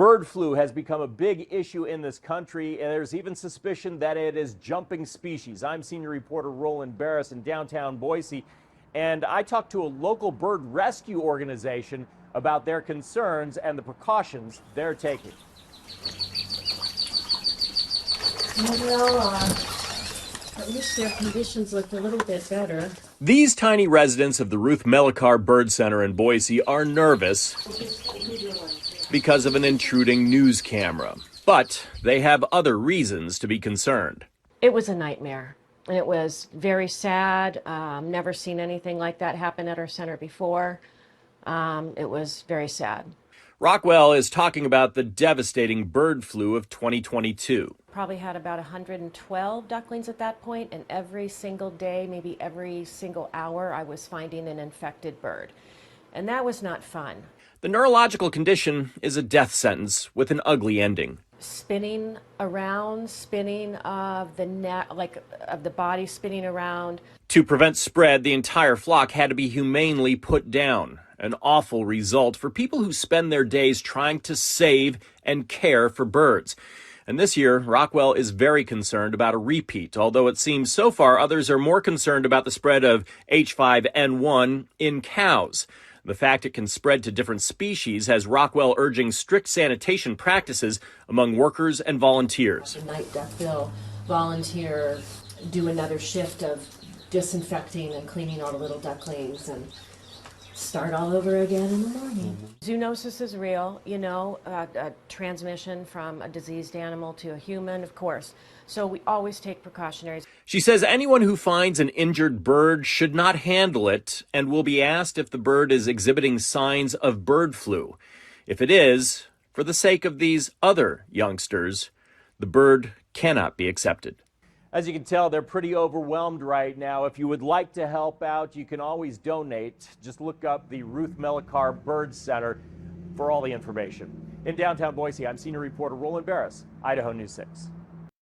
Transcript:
Bird flu has become a big issue in this country, and there's even suspicion that it is jumping species. I'm senior reporter Roland Barris in downtown Boise, and I talked to a local bird rescue organization about their concerns and the precautions they're taking. Well, at least their conditions look a little bit better. These tiny residents of the Ruth Melichar Bird Center in Boise are nervous because of an intruding news camera. But they have other reasons to be concerned. It was a nightmare. It was very sad. Never seen anything like that happen at our center before. It was very sad. Rockwell is talking about the devastating bird flu of 2022. Probably had about 112 ducklings at that point, and every single day, maybe every single hour, I was finding an infected bird. And that was not fun. The neurological condition is a death sentence with an ugly ending. Spinning around, spinning of the neck, like of the body spinning around. To prevent spread, the entire flock had to be humanely put down. An awful result for people who spend their days trying to save and care for birds. And this year, Rockwell is very concerned about a repeat, although it seems so far others are more concerned about the spread of H5N1 in cows. The fact it can spread to different species has Rockwell urging strict sanitation practices among workers and volunteers. The night duckbill volunteer do another shift of disinfecting and cleaning all the little ducklings and start all over again in the morning. Zoonosis is real, a transmission from a diseased animal to a human, of course. So we always take precautionary. She says anyone who finds an injured bird should not handle it and will be asked if the bird is exhibiting signs of bird flu. If it is, for the sake of these other youngsters, the bird cannot be accepted. As you can tell, they're pretty overwhelmed right now. If you would like to help out, you can always donate. Just look up the Ruth Melichar Bird Center for all the information. In downtown Boise, I'm senior reporter Roland Barris, Idaho News 6.